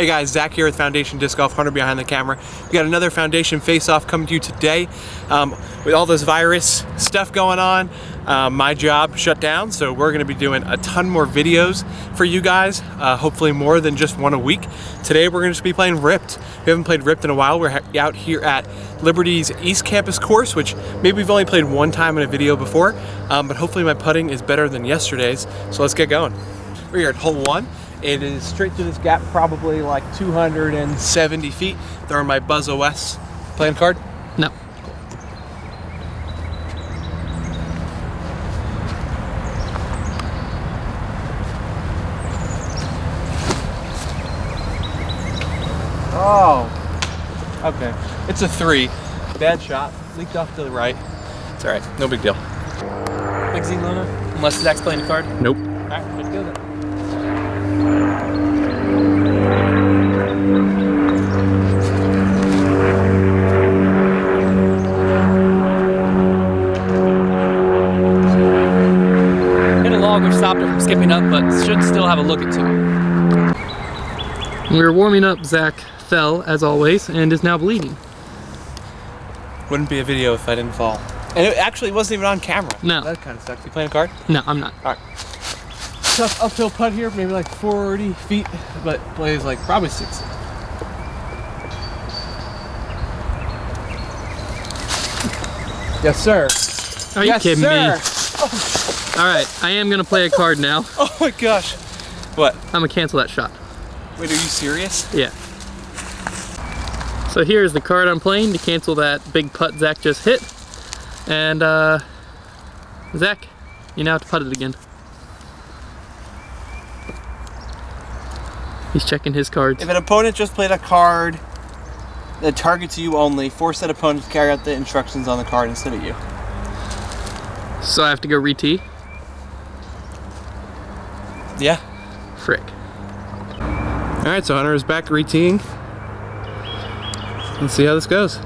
Hey guys, Zach here with Foundation Disc Golf, Hunter behind the camera. We got another Foundation Face-Off coming to you today. With all this virus stuff going on, my job shut down, so we're gonna be doing a ton more videos for you guys, hopefully more than just one a week. Today we're gonna just be playing Ript. We haven't played Ript in a while. We're out here at Liberty's East Campus course, which maybe we've only played one time in a video before, but hopefully my putting is better than yesterday's, so let's get going. We're here at hole 1. It is straight through this gap, probably like 270 feet. Throwing my Buzz OS playing card? No. Oh, okay. It's a 3. Bad shot. Leaked off to the right. It's all right. No big deal. Big Z Luna, unless Zach's playing a card? Nope. All right, let's go then. Hit a log which stopped it from skipping up, but should still have a look at 2. When we were warming up, Zach fell, as always, and is now bleeding. Wouldn't be a video if I didn't fall. And it actually wasn't even on camera. No. That kind of sucks. You playing a card? No, I'm not. All right. Tough uphill putt here, maybe like 40 feet, but plays like probably 60. Yes, sir. Are you Yes, kidding sir. me? All right, I am gonna play a card now. Oh my gosh. What? I'm gonna cancel that shot. Wait, are you serious? Yeah. So here's the card I'm playing to cancel that big putt Zach just hit. And Zach, you now have to putt it again. He's checking his cards. If an opponent just played a card that targets you only, force that opponent to carry out the instructions on the card instead of you. So I have to go re-tee? Yeah. Frick. All right, so Hunter is back re-teeing. Let's see how this goes.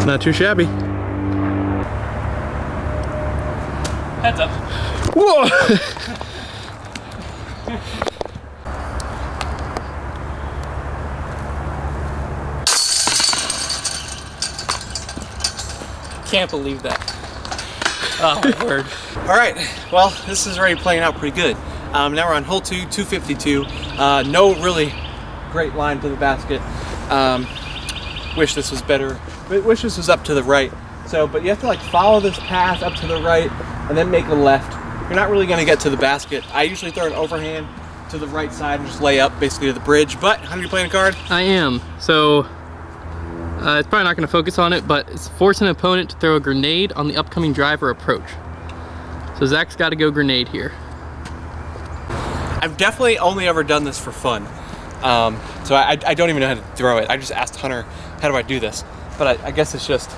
Not too shabby. Heads up. Whoa! Can't believe that. Oh my word. All right, well, this is already playing out pretty good. Now we're on hole 2, 252. No really great line to the basket. Wish this was better. Wish this was up to the right. So, but you have to like follow this path up to the right and then make a left. You're not really gonna get to the basket. I usually throw an overhand to the right side and just lay up basically to the bridge. But, how are you playing a card? I am. So, it's probably not going to focus on it, but it's force an opponent to throw a grenade on the upcoming drive or approach. So Zach's got to go grenade here. I've definitely only ever done this for fun. So I don't even know how to throw it. I just asked Hunter, how do I do this? But I guess it's just,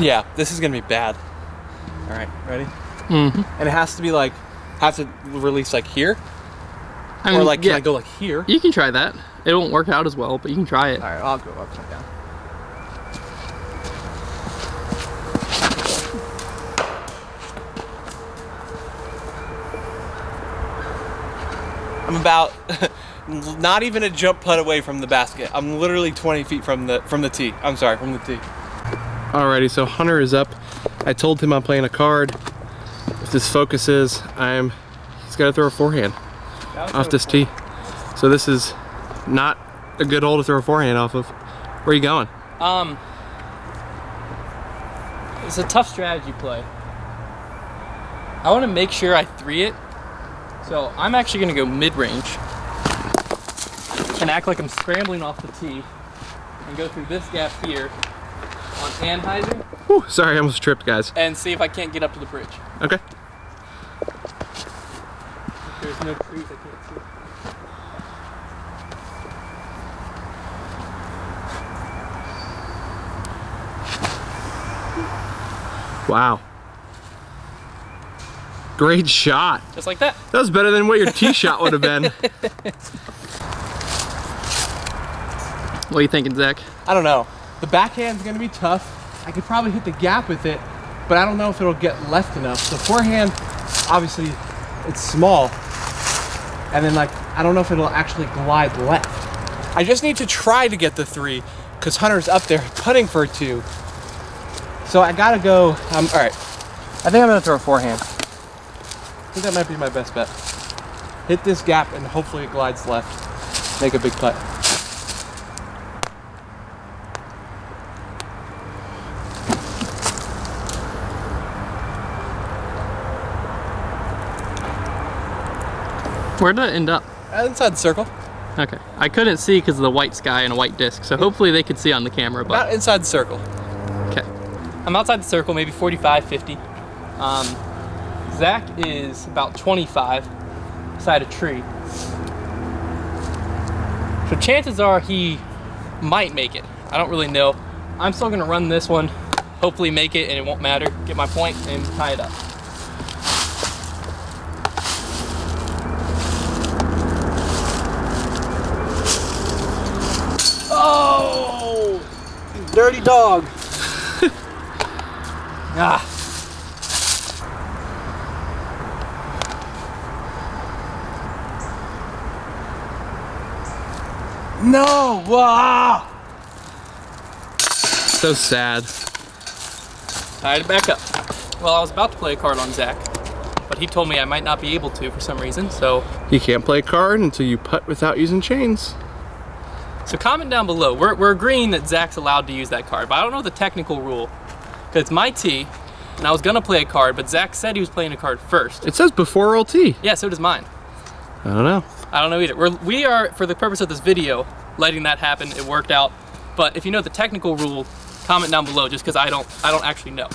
yeah, this is gonna be bad. All right, ready? Mm-hmm. And it has to be like, have to release like here? I mean, or like, can yeah, I go like here? you can try that. It won't work out as well, but you can try it. All right, I'll go upside down. I'm about not even a jump putt away from the basket. I'm literally 20 feet from the tee. I'm sorry, from the tee. Alrighty, so Hunter is up. I told him I'm playing a card. If this focuses, he's got to throw a forehand off this tee. So this is not a good hole to throw a forehand off of. Where are you going? It's a tough strategy play. I want to make sure I 3 it. So I'm actually going to go mid-range and act like I'm scrambling off the tee and go through this gap here on Anheuser. Whew, sorry, I almost tripped, guys. And see if I can't get up to the bridge. Okay. There's no trees, I can't see. Wow. Great shot. Just like that. That was better than what your tee shot would have been. What are you thinking, Zach? I don't know. The backhand's gonna be tough. I could probably hit the gap with it, but I don't know if it'll get left enough. The forehand, obviously, it's small, and then like I don't know if it'll actually glide left. I just need to try to get the 3 because Hunter's up there putting for a 2. So I gotta go. All right, I think I'm gonna throw a forehand. I think that might be my best bet. Hit this gap and hopefully it glides left. Make a big putt. Where did it end up? Inside the circle. Okay. I couldn't see because of the white sky and a white disc, so hopefully they could see on the camera. But Not inside the circle. okay. I'm outside the circle, maybe 45, 50. Zach is about 25 beside a tree. So chances are he might make it. I don't really know. I'm still gonna run this one, hopefully make it and it won't matter. Get my point and tie it up. Oh, dirty dog. Ah. No! Wow! So sad. Tied it back up. Well, I was about to play a card on Zach, but he told me I might not be able to for some reason, so. You can't play a card until you putt without using chains. So comment down below. We're agreeing that Zach's allowed to use that card, but I don't know the technical rule. Because it's my tee, and I was gonna play a card, but Zach said he was playing a card first. It says before roll tee. Yeah, so does mine. I don't know. I don't know either. We are, for the purpose of this video, letting that happen. It worked out. But if you know the technical rule, comment down below, just because I don't actually know.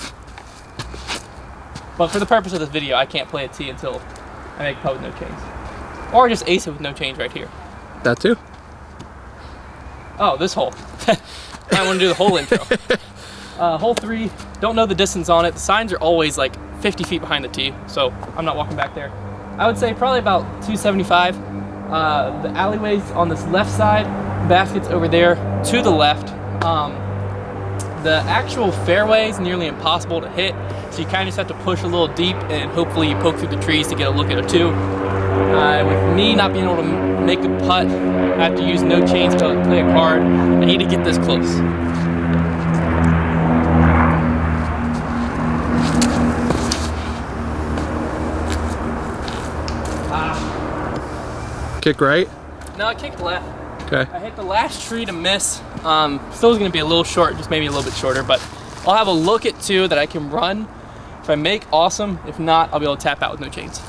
But for the purpose of this video, I can't play a tee until I make putt with no chains. Or just ace it with no chains right here. That too. Oh, this hole. I want to do the whole intro. Hole 3, don't know the distance on it. The signs are always like 50 feet behind the tee, so I'm not walking back there. I would say probably about 275. The alleyway's on this left side, basket's over there to the left. The actual fairway is nearly impossible to hit, so you kind of just have to push a little deep and hopefully you poke through the trees to get a look at a 2. With me not being able to make a putt, I have to use no chains to play a card. I need to get this close. Kick right? No, I kicked left. Okay. I hit the last tree to miss. Still gonna be a little short, just maybe a little bit shorter, but I'll have a look at 2 that I can run. If I make, awesome. If not, I'll be able to tap out with no chains.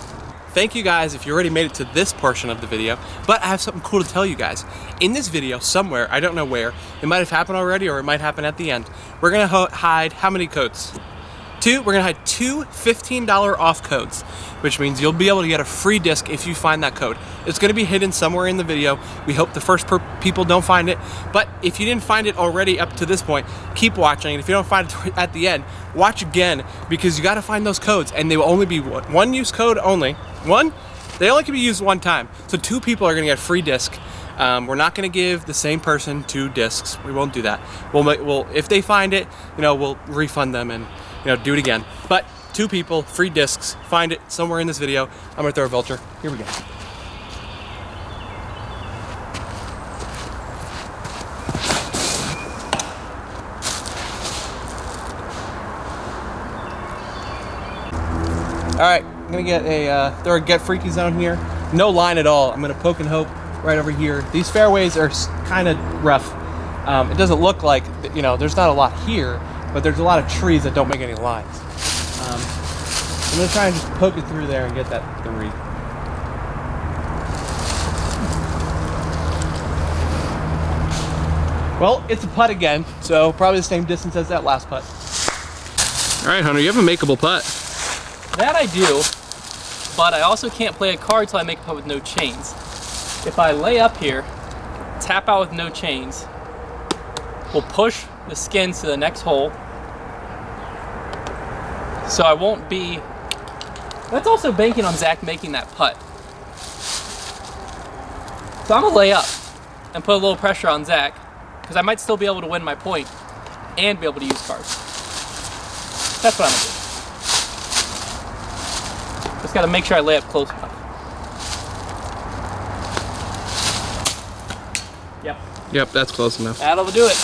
Thank you guys if you already made it to this portion of the video, but I have something cool to tell you guys. In this video, somewhere, I don't know where, it might have happened already or it might happen at the end, we're gonna hide how many codes? 2, we're gonna hide 2 $15 off codes, which means you'll be able to get a free disc if you find that code. It's gonna be hidden somewhere in the video. We hope the first people don't find it, but if you didn't find it already up to this point, keep watching, and if you don't find it at the end, watch again, because you gotta find those codes, and they will only be one use code only. They only can be used one time, so 2 people are gonna get a free disc. We're not gonna give the same person 2 discs. We won't do that. We'll if they find it, we'll refund them and do it again. But 2 people, free discs. Find it somewhere in this video. I'm gonna throw a vulture. Here we go. All right, I'm gonna get throw a get freaky zone here. No line at all. I'm gonna poke and hope right over here. These fairways are kind of rough. It doesn't look like, there's not a lot here, but there's a lot of trees that don't make any lines. I'm gonna try and just poke it through there and get that 3. Well, it's a putt again, so probably the same distance as that last putt. All right, Hunter, you have a makeable putt. That I do, but I also can't play a card till I make a putt with no chains. If I lay up here, tap out with no chains, we'll push the skins to the next hole. So I won't be, that's also banking on Zach making that putt. So I'm gonna lay up and put a little pressure on Zach, because I might still be able to win my point and be able to use cards. That's what I'm gonna do. Just gotta make sure I lay up close enough. Yep. Yep, that's close enough. That'll do it.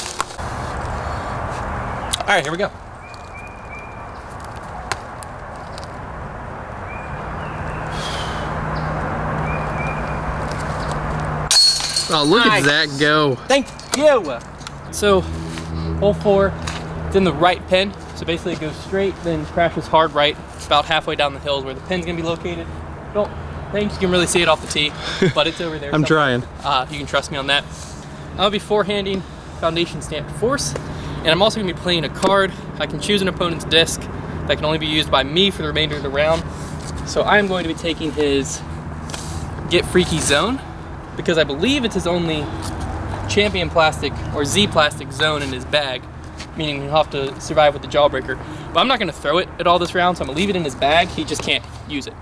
All right, here we go. Oh, look Nice. at that go. Thank you. So, hole 4, it's in the right pin. So basically it goes straight, then crashes hard right. It's about halfway down the hill is where the pin's gonna be located. Don't think you can really see it off the tee, but it's over there. I'm trying. You can trust me on that. I'll be forehanding foundation stamped force, and I'm also gonna be playing a card. I can choose an opponent's disc that can only be used by me for the remainder of the round. So I'm going to be taking his Get Freaky Zone, because I believe it's his only Champion Plastic or Z Plastic zone in his bag, meaning he'll have to survive with the Jawbreaker. But I'm not gonna throw it at all this round, so I'm gonna leave it in his bag. He just can't use it,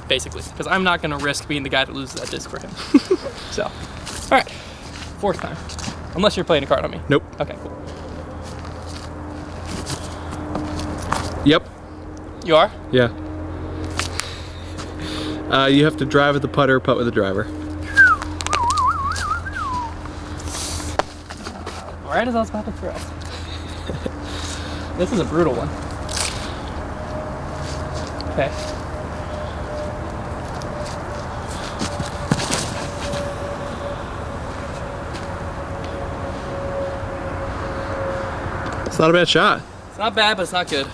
basically, because I'm not gonna risk being the guy that loses that disc for him. So, all right, 4th time. Unless you're playing a card on me. Nope. Okay, cool. Yep. You are? Yeah. You have to drive with the putter, putt with the driver. Right as I was about to throw. This is a brutal one. Okay. It's not a bad shot. It's not bad, but it's not good.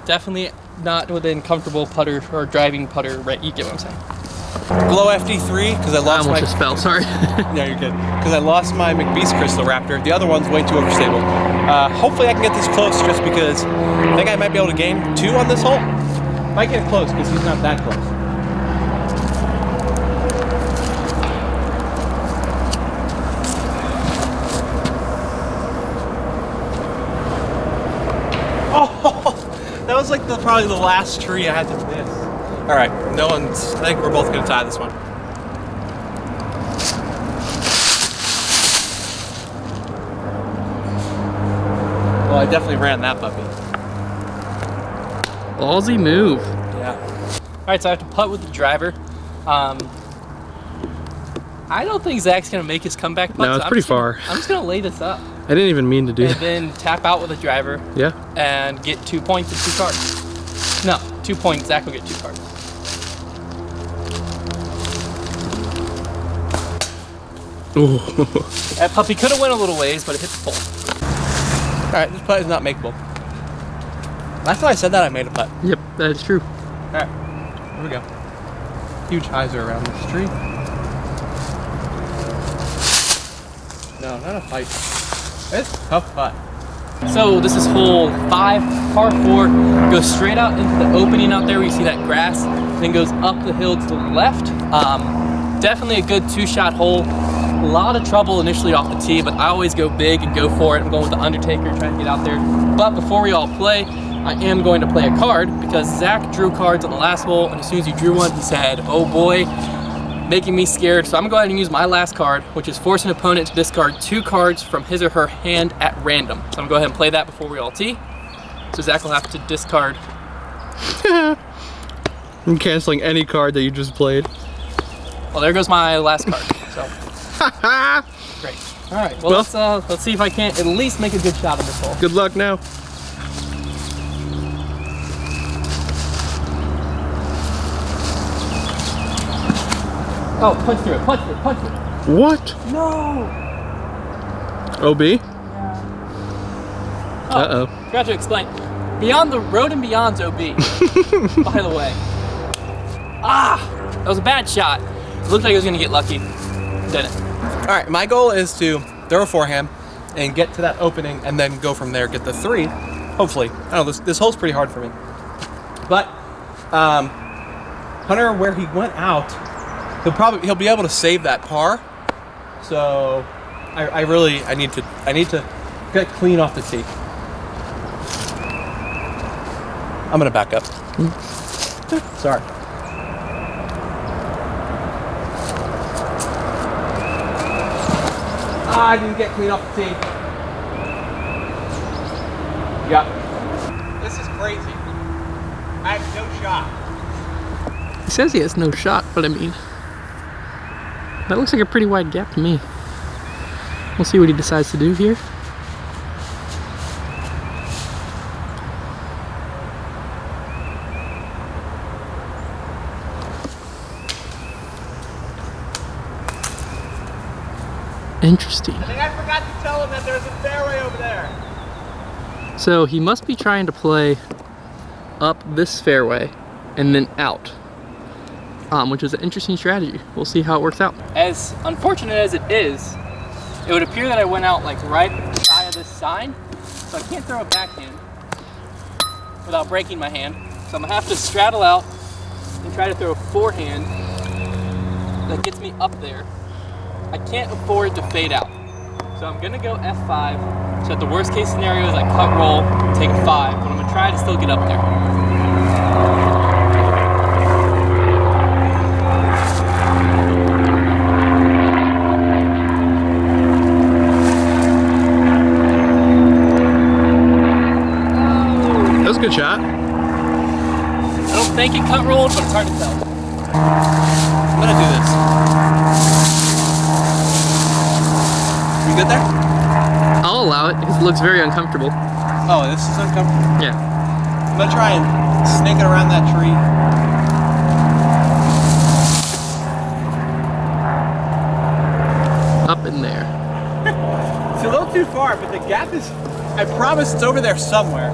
Definitely not within comfortable putter or driving putter, right? You get what I'm saying. Glow FD3 because I lost my. just fell. Sorry. No, you're good. Because I lost my McBeast Crystal Raptor. The other one's way too overstable. Hopefully I can get this close just because I think I might be able to gain 2 on this hole. Might get it close because he's not that close. Oh, that was like probably the last tree I had to miss. All right, no one's. I think we're both gonna tie this one. Well, I definitely ran that puppy. Ballsy move. Yeah. All right, so I have to putt with the driver. I don't think Zach's gonna make his comeback putt. No, it's pretty far. I'm just gonna lay this up I didn't even mean to do and that. then tap out with a driver. Yeah. And get 2 points and 2 cards. No, 2 points. Zach will get 2 cards. Ooh. That puppy could have went a little ways, but it hit the pole. All right, this putt is not makeable. Last time I said that, I made a putt. Yep, that is true. All right, here we go. Huge hyzer around this tree. No, not a fight. It's a tough putt. So this is hole 5, par 4. Goes straight out into the opening out there where you see that grass. Then goes up the hill to the left. Definitely a good 2-shot hole. A lot of trouble initially off the tee, but I always go big and go for it. I'm going with the Undertaker, trying to get out there. But before we all play, I am going to play a card because Zach drew cards on the last hole, and as soon as you drew one, he said, "Oh boy," making me scared. So I'm going to go ahead and use my last card, which is force an opponent to discard 2 cards from his or her hand at random. So I'm going to go ahead and play that before we all tee. So Zach will have to discard. I'm canceling any card that you just played. Well, there goes my last card. So great. All right. Well, let's see if I can't at least make a good shot on this hole. Good luck now. Oh, punch through it. Punch through it. Punch through it. What? No. OB? Yeah. Oh, Uh-oh. forgot to explain. Beyond the Road and Beyond's OB. By the way. Ah, that was a bad shot. It looked like I was gonna get lucky. Didn't. All right, my goal is to throw a forehand and get to that opening and then go from there, get the 3, hopefully. I don't know, this hole's pretty hard for me. But Hunter, where he went out, he'll be able to save that par. So I need to get clean off the tee. I'm gonna back up. Sorry. I didn't get clean off the tee. Yeah. This is crazy. I have no shot. He says he has no shot, but I mean, that looks like a pretty wide gap to me. We'll see what he decides to do here. Interesting. I think I forgot to tell him that there's a fairway over there. So he must be trying to play up this fairway and then out, which is an interesting strategy. We'll see how it works out. As unfortunate as it is, it would appear that I went out like right shy of this sign, so I can't throw a backhand without breaking my hand. So I'm gonna have to straddle out and try to throw a forehand that gets me up there. I can't afford to fade out. So I'm gonna go F5. So that the worst case scenario is I cut roll, take a 5, but I'm gonna try to still get up there. That was a good shot. I don't think it cut rolled, but it's hard to tell. I'm gonna do this. You good there? I'll allow it because it looks very uncomfortable. Oh, this is uncomfortable? Yeah. I'm gonna try and snake it around that tree. Up in there. It's a little too far, but the gap is, I promise it's over there somewhere.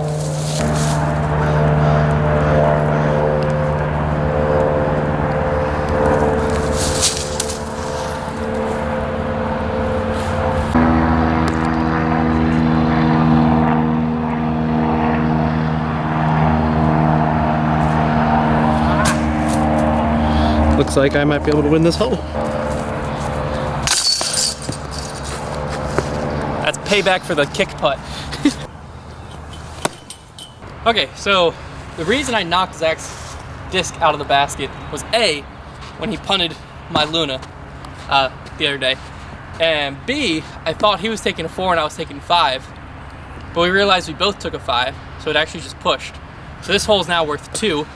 Looks like I might be able to win this hole. That's payback for the kick putt. Okay, so the reason I knocked Zach's disc out of the basket was A, when he punted my Luna the other day, and B, I thought he was taking a 4 and I was taking 5, but we realized we both took a 5, so it actually just pushed. So this hole is now worth 2,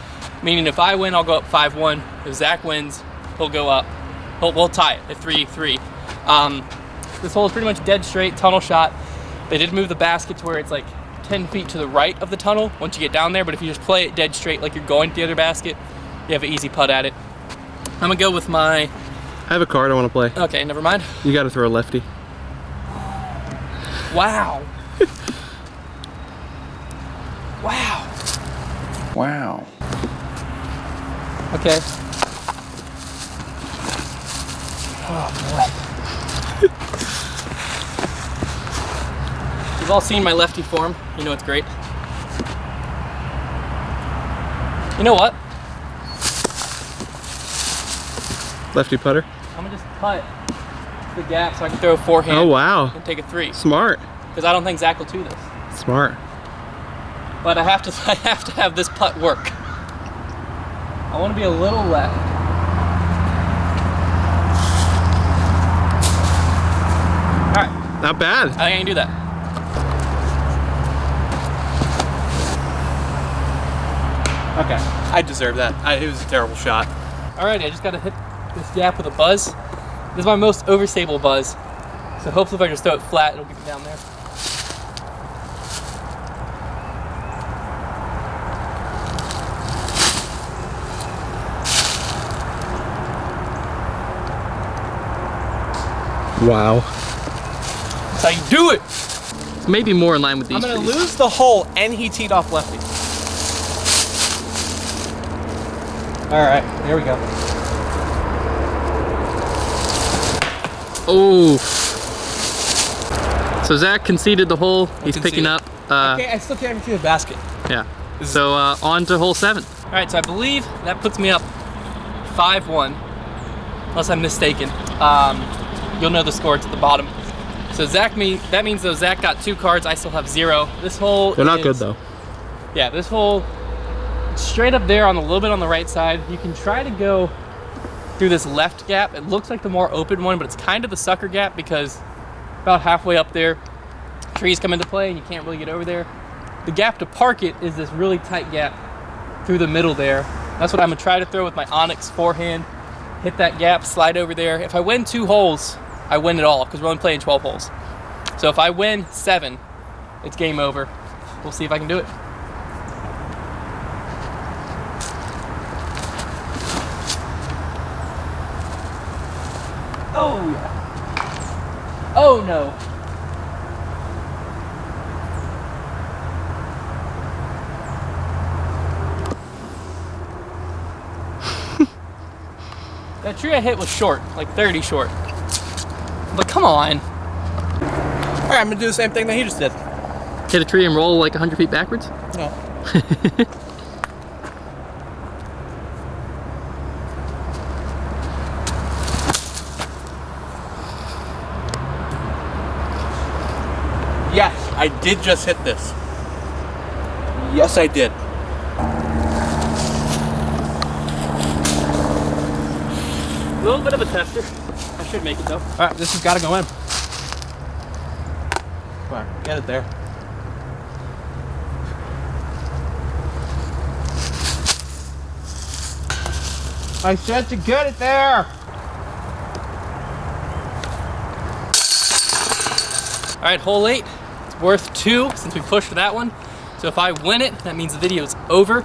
meaning if I win, I'll go up 5-1. If Zach wins, he'll go up. We'll tie it at 3-3. This hole is pretty much dead straight, tunnel shot. They did move the basket to where it's like 10 feet to the right of the tunnel once you get down there, but if you just play it dead straight like you're going to the other basket, you have an easy putt at it. I'm gonna go with my... I have a card I want to play. Okay, never mind. You got to throw a lefty. Wow. Wow. Wow. Okay. Oh boy. You've all seen my lefty form. You know it's great. You know what? Lefty putter? I'm gonna just cut the gap so I can throw a forehand. Oh wow. And take a 3. Smart. Because I don't think Zach will do this. Smart. But I have to have this putt work. I want to be a little left. All right. Not bad. I think I can do that. Okay. I deserve that. It was a terrible shot. Alrighty, I just got to hit this gap with a buzz. This is my most overstable buzz. So hopefully if I just throw it flat, it'll get me down there. Wow. That's how you do it. It's maybe more in line with these. I'm gonna trees. lose the hole, and he teed off lefty. All right, there we go. Oh. So Zach conceded the hole. He's picking up. Okay, I still can't even see the basket. Yeah. So on to hole 7. All right, so I believe that puts me up 5-1, unless I'm mistaken. You'll know the score, it's at the bottom. So that means though Zach got 2 cards, I still have 0. This hole They're not good though. Yeah, this hole, straight up there on a little bit on the right side. You can try to go through this left gap. It looks like the more open one, but it's kind of the sucker gap because about halfway up there, trees come into play and you can't really get over there. The gap to park it is this really tight gap through the middle there. That's what I'm gonna try to throw with my Onyx forehand. Hit that gap, slide over there. If I win 2 holes, I win it all because we're only playing 12 holes. So if I win 7, it's game over. We'll see if I can do it. Oh yeah. Oh no. That tree I hit was short, like 30 short. But come on. All right, I'm gonna do the same thing that he just did. Hit a tree and roll like 100 feet backwards? No. Yes, I did just hit this. Yes, I did. A little bit of a tester. I should make it though. All right, this has got to go in. Come on, get it there. I said to get it there. All right, hole 8. It's worth 2 since we pushed for that one. So if I win it, that means the video's over.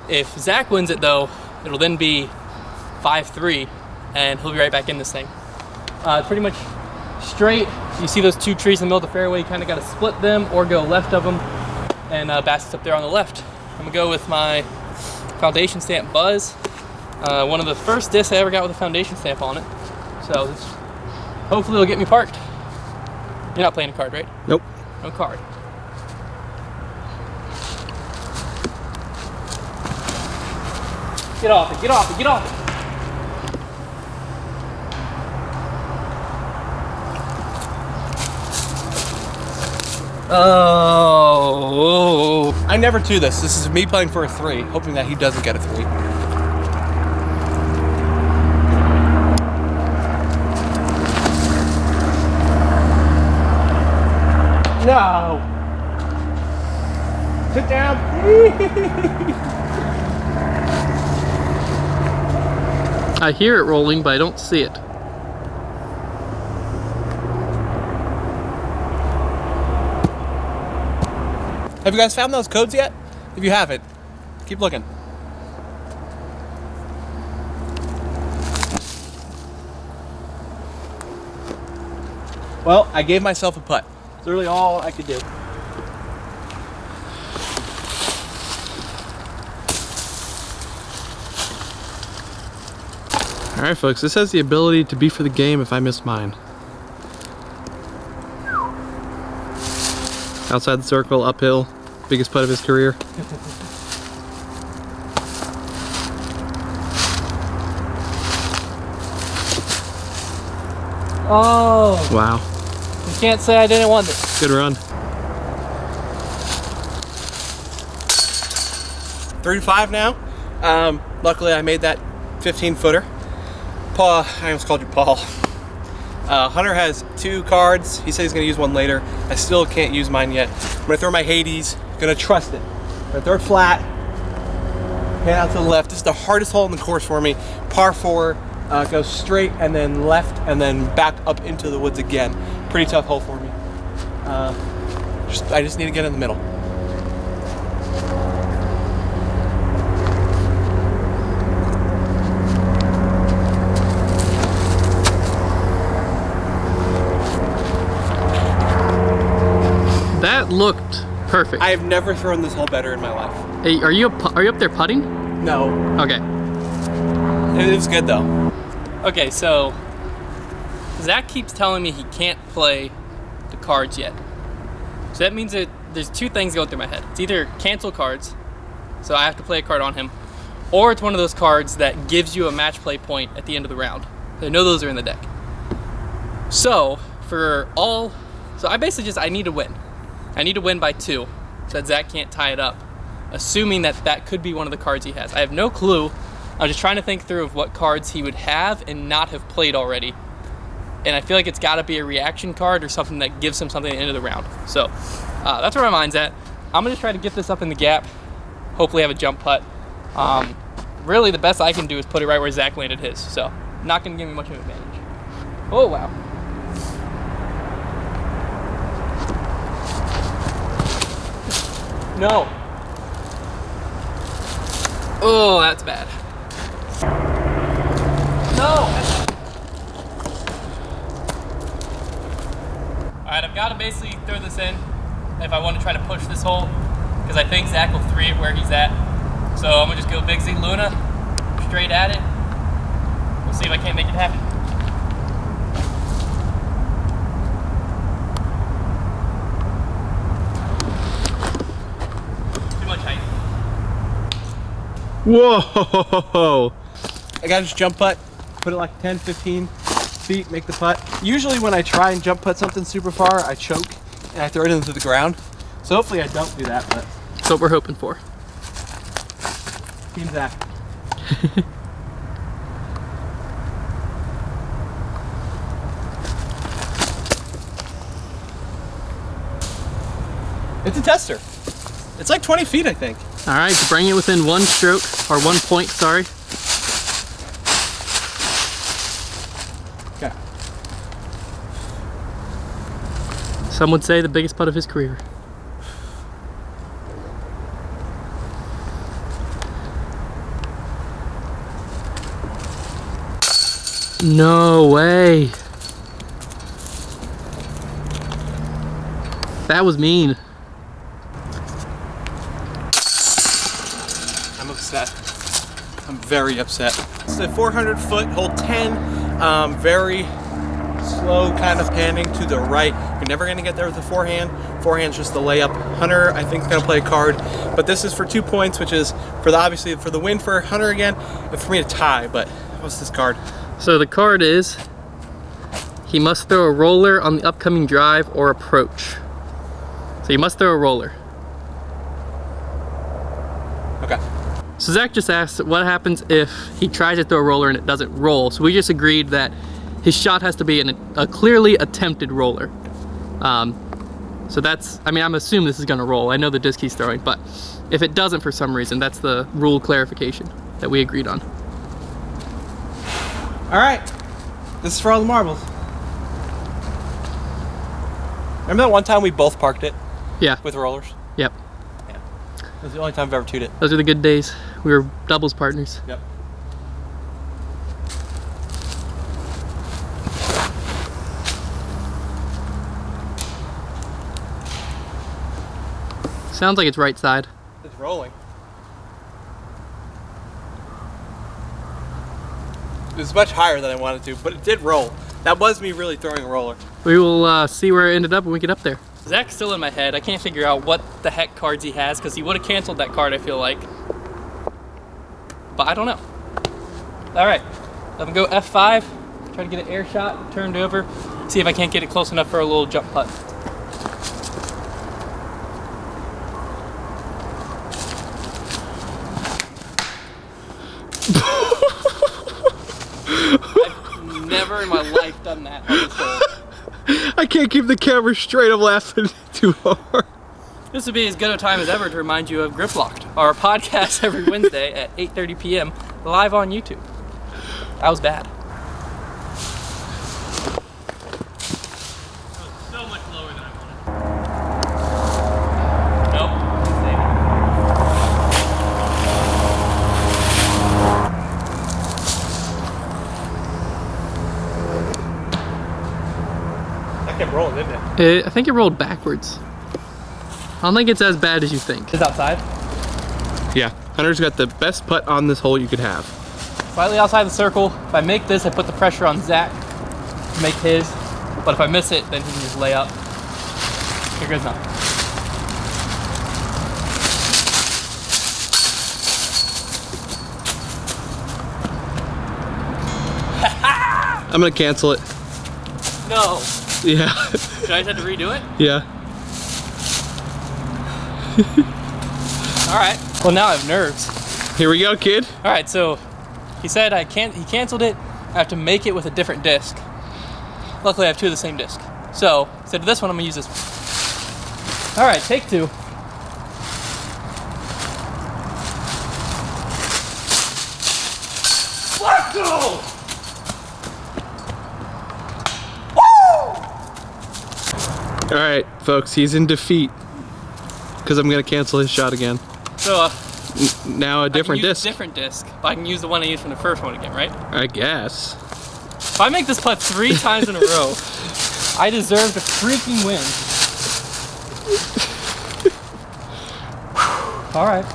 If Zach wins it though, it'll then be 5-3 and he'll be right back in this thing. It's pretty much straight. You see those 2 trees in the middle of the fairway, you kind of got to split them or go left of them. And Bassett's up there on the left. I'm gonna go with my foundation stamp Buzz. One of the first discs I ever got with a foundation stamp on it. So this, hopefully it'll get me parked. You're not playing a card, right? Nope. No card. Get off it, get off it, get off it. Oh. I never do this. This is me playing for a 3, hoping that he doesn't get a 3. No. Sit down. I hear it rolling, but I don't see it. Have you guys found those codes yet? If you haven't, keep looking. Well, I gave myself a putt. It's really all I could do. All right, folks, this has the ability to be for the game if I miss mine. Outside the circle, uphill, biggest putt of his career. Oh. Wow, You can't say I didn't want it. good run. 35 now. Luckily, I made that 15-footer. Paul, I almost called you Paul. Hunter has 2 cards. He said he's gonna use one later. I still can't use mine yet. I'm gonna throw my Hades. Gonna trust it. Gonna throw it flat. Pan out to the left. This is the hardest hole in the course for me. Par 4. Go straight and then left and then back up into the woods again. Pretty tough hole for me. I just need to get in the middle. That looked perfect. I have never thrown this hole better in my life. Hey, are you up there putting? No. Okay. It was good though. Okay, so Zach keeps telling me he can't play the cards yet. So that means that there's 2 things going through my head. It's either cancel cards, so I have to play a card on him, or it's one of those cards that gives you a match play point at the end of the round. I know those are in the deck. So I basically I need to win. I need to win by 2 so that Zach can't tie it up, assuming that that could be one of the cards he has. I have no clue. I'm just trying to think through of what cards he would have and not have played already. And I feel like it's got to be a reaction card or something that gives him something at the end of the round. So that's where my mind's at. I'm going to try to get this up in the gap, hopefully have a jump putt, Really, the best I can do is put it right where Zach landed his. So, not going to give me much of an advantage. Oh, wow. No. Oh, that's bad. No. Alright, I've got to basically throw this in if I want to try to push this hole, because I think Zach will 3 it where he's at. So I'm going to just go Big Z Luna, straight at it. We'll see if I can't make it happen. Too much height. Whoa! I got to just jump putt, put it like 10, 15 feet, make the putt. Usually when I try and jump putt something super far, I choke and I throw it into the ground. So hopefully I don't do that, but That's what we're hoping for. Team Zach. It's a tester. It's like 20 feet, I think. All right, to bring it within 1 stroke, or 1 point, sorry. Okay. Some would say the biggest putt of his career. No way. That was mean. I'm upset. I'm very upset. It's a 400-foot hole 10. Very slow kind of panning to the right. You're never going to get there with a forehand. Forehand's just the layup. Hunter, I think, is going to play a card. But this is for 2 points, which is for the obviously for the win for Hunter again, and for me to tie. But what's this card? So the card is, he must throw a roller on the upcoming drive or approach. So you must throw a roller. Okay. So Zach just asked what happens if he tries to throw a roller and it doesn't roll. So we just agreed that his shot has to be a clearly attempted roller. So that's, I mean, I'm assuming this is gonna roll. I know the disc he's throwing, but if it doesn't for some reason, that's the rule clarification that we agreed on. All right. This is for all the marbles. Remember that one time we both parked it Yeah, with rollers? yep. That was the only time I've ever 2'd it. Those are the good days. We were doubles partners. Yep. Sounds like it's right side. It's rolling. It was much higher than I wanted to, but it did roll. That was me really throwing a roller. We will see where it ended up when we get up there. Zach's still in my head. I can't figure out what the heck cards he has, because he would have canceled that card, I feel like. But I don't know. All right, let me go F5, try to get an air shot, turned over, see if I can't get it close enough for a little jump putt. I've never in my life done that on this hole. I can't keep the camera straight. I'm laughing too hard. This would be as good a time as ever to remind you of Grip Locked, our podcast every Wednesday at 8:30 p.m. live on YouTube. That was bad. So much lower than I wanted. Nope. That kept rolling, didn't it? I think it rolled backwards. I don't think it's as bad as you think. It's outside? Yeah, Hunter's got the best putt on this hole you could have. Slightly outside the circle. If I make this, I put the pressure on Zach to make his. But if I miss it, then he can just lay up. Here goes nothing. I'm gonna cancel it. No. Yeah. Should I just have to redo it? Yeah. All right. Well, now I have nerves. Here we go, kid. All right, so he said he canceled it. I have to make it with a different disc. Luckily, I have 2 of the same disc. So instead of this one, I'm gonna use this one. All right, take 2. Let's go! All right, folks, he's in defeat because I'm gonna cancel his shot again. So Now a different disc. Different disc, but I can use the one I used from the first one again, right? I guess. If I make this putt 3 times in a row, I deserve to freaking win. All right.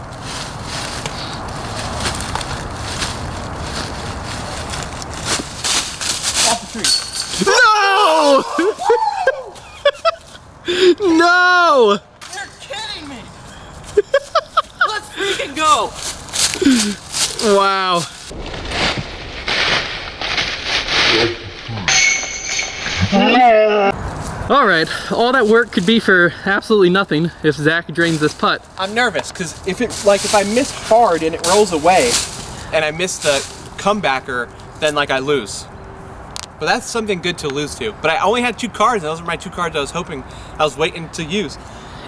Off the tree. No! No! You're kidding me! Let's freaking go! Wow. All right, all that work could be for absolutely nothing if Zach drains this putt. I'm nervous because if I miss hard and it rolls away, and I miss the comebacker, then like I lose. But that's something good to lose to. But I only had 2 cards. And those were my 2 cards I was waiting to use.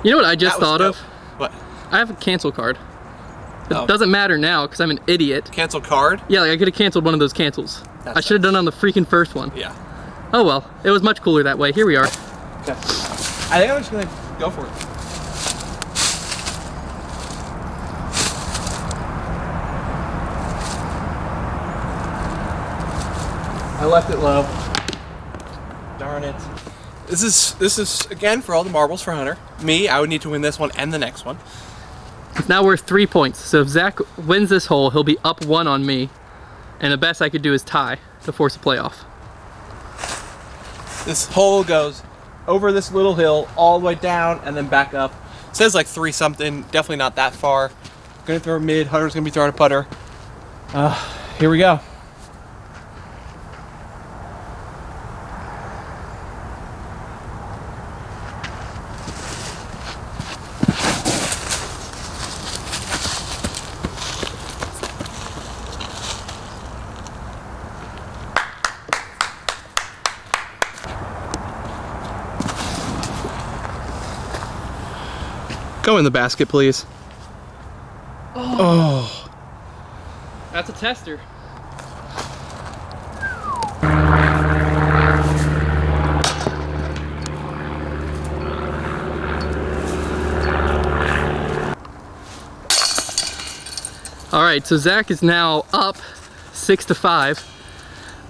You know what I just thought of? What? I have a cancel card. It Oh. doesn't matter now because I'm an idiot. Cancel card? Yeah, like I could have canceled one of those cancels. I should have done it on the freaking first one. Yeah. Oh well, it was much cooler that way. Here we are. Okay. I think I'm just gonna go for it. I left it low. Darn it. This is again for all the marbles for Hunter. Me, I would need to win this one and the next one. It's now worth 3 points. So if Zach wins this hole, he'll be up 1 on me. And the best I could do is tie to force a playoff. This hole goes over this little hill, all the way down, and then back up. It says like 3 something, definitely not that far. Gonna throw a mid, Hunter's gonna be throwing a putter. Here we go. Go in the basket, please. Oh. That's a tester. All right, so Zach is now up 6-5,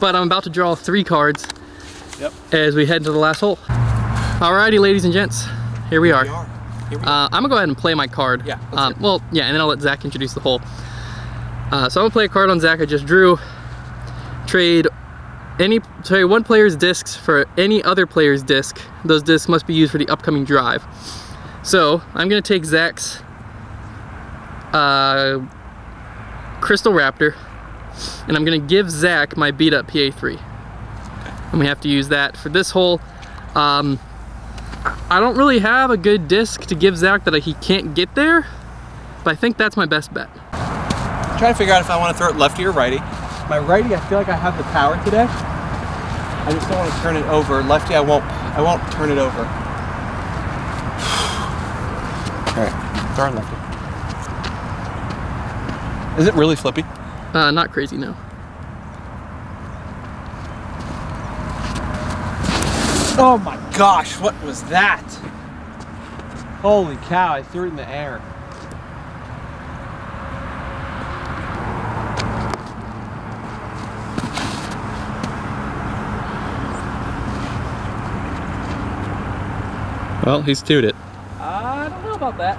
but I'm about to draw 3 cards as we head into the last hole. Alrighty, ladies and gents, here we are. I'm gonna go ahead and play my card. Yeah, well, yeah, and then I'll let Zach introduce the hole. So I'm gonna play a card on Zach I just drew. Trade one player's discs for any other player's disc. Those discs must be used for the upcoming drive. So I'm gonna take Zach's Crystal Raptor, and I'm gonna give Zach my beat up PA3. And we have to use that for this hole. I don't really have a good disc to give Zach that he can't get there, but I think that's my best bet. I'm trying to figure out if I want to throw it lefty or righty. My righty, I feel like I have the power today. I just don't want to turn it over. Lefty, I won't turn it over. All right, throwing lefty. Is it really flippy? Not crazy, no. Oh my gosh, what was that? Holy cow, I threw it in the air. Well, he's tooed it. I don't know about that.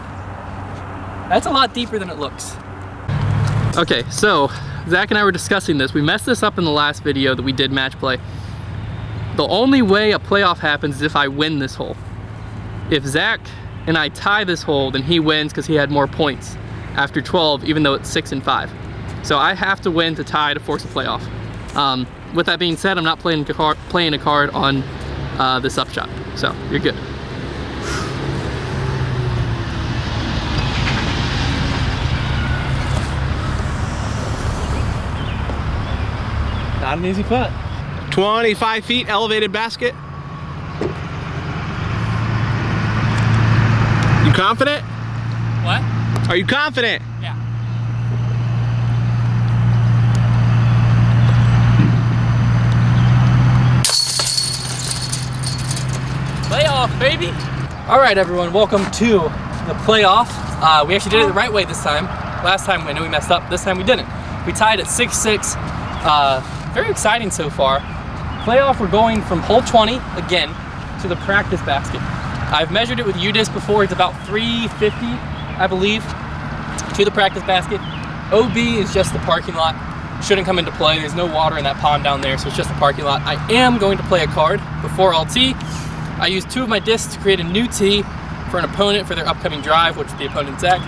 That's a lot deeper than it looks. Okay, so Zach and I were discussing this. We messed this up in the last video that we did match play. The only way a playoff happens is if I win this hole. If Zach and I tie this hole, then he wins because he had more points after 12, even though it's 6 and 5. So I have to win to tie to force a playoff. With that being said, I'm not playing a card on this upshot. So you're good. Not an easy putt. 25 feet elevated basket. You confident? What? Are you confident? Yeah. baby. All right, everyone, welcome to the playoff. We actually did it the right way this time. Last time I know we messed up. This time we didn't. We tied at 6-6. Very exciting so far. Playoff, we're going from hole 20 again to the practice basket. I've measured it with UDisc before. It's about 350, I believe, to the practice basket. OB is just the parking lot. Shouldn't come into play. There's no water in that pond down there, so it's just a parking lot. I am going to play a card before I'll tee. I used 2 of my discs to create a new tee for an opponent for their upcoming drive, which is the opponent Zach.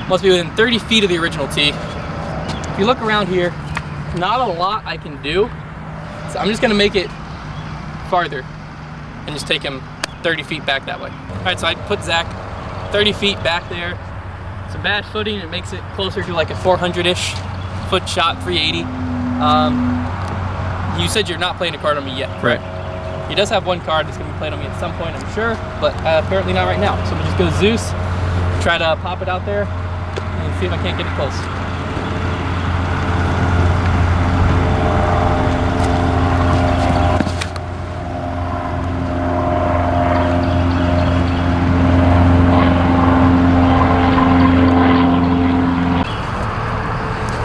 Must be within 30 feet of the original tee. If you look around here, not a lot I can do. So I'm just gonna make it farther and just take him 30 feet back that way. All right, so I put Zach 30 feet back there. It's a bad footing. It makes it closer to like a 400-ish foot shot, 380. You said you're not playing a card on me yet. Right. He does have one card that's going to be played on me at some point, I'm sure, but apparently not right now. So we'll just go Zeus, try to pop it out there, and see if I can't get it close.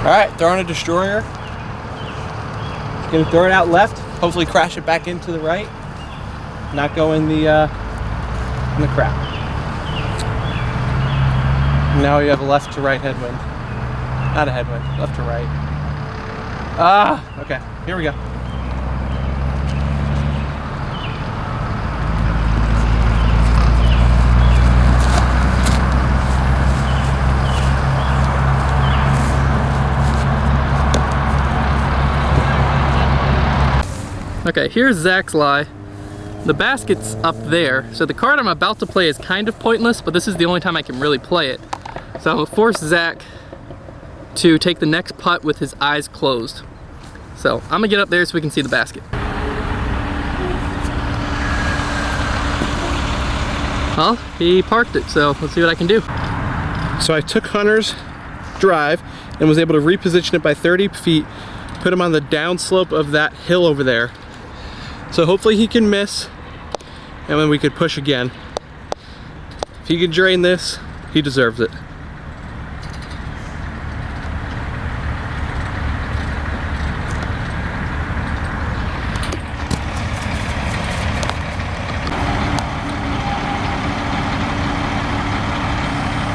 All right, throwing a destroyer. Gonna throw it out left. Hopefully crash it back into the right. Not go in the crap. Now we have a left to right headwind. Not a headwind, left to right. Okay, here we go. Okay, here's Zach's lie. The basket's up there, so the card I'm about to play is kind of pointless, but this is the only time I can really play it. So I'm gonna force Zach to take the next putt with his eyes closed. So I'm gonna get up there so we can see the basket. Well, he parked it, so let's see what I can do. So I took Hunter's drive and was able to reposition it by 30 feet, put him on the downslope of that hill over there. So hopefully he can miss, and then we could push again. If he can drain this, he deserves it.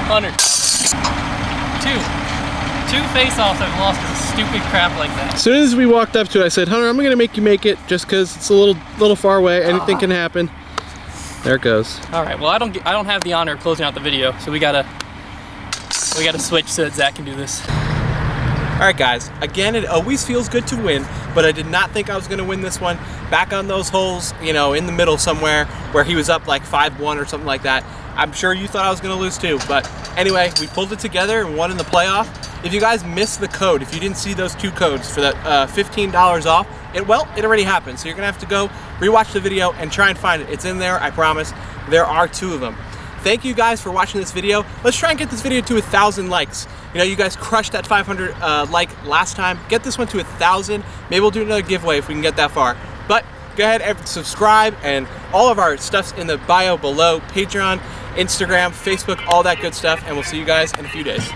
Hunter. Two face-offs I've lost because of stupid crap like that. As soon as we walked up to it, I said, Hunter, I'm gonna make you make it just because it's a little far away. Anything can happen. There it goes. All right, well I don't have the honor of closing out the video, so we gotta switch so that Zach can do this. All right, guys. Again, it always feels good to win, but I did not think I was gonna win this one. Back on those holes, you know, in the middle somewhere where he was up like 5-1 or something like that. I'm sure you thought I was gonna lose too, but anyway, we pulled it together and won in the playoff. If you guys missed the code, if you didn't see those 2 codes for that $15 off, it already happened. So you're gonna have to go rewatch the video and try and find it. It's in there, I promise. There are 2 of them. Thank you guys for watching this video. Let's try and get this video to 1,000 likes. You know, you guys crushed that 500 like last time. Get this one to 1,000. Maybe we'll do another giveaway if we can get that far. But go ahead and subscribe, and all of our stuff's in the bio below. Patreon, Instagram, Facebook, all that good stuff, and we'll see you guys in a few days.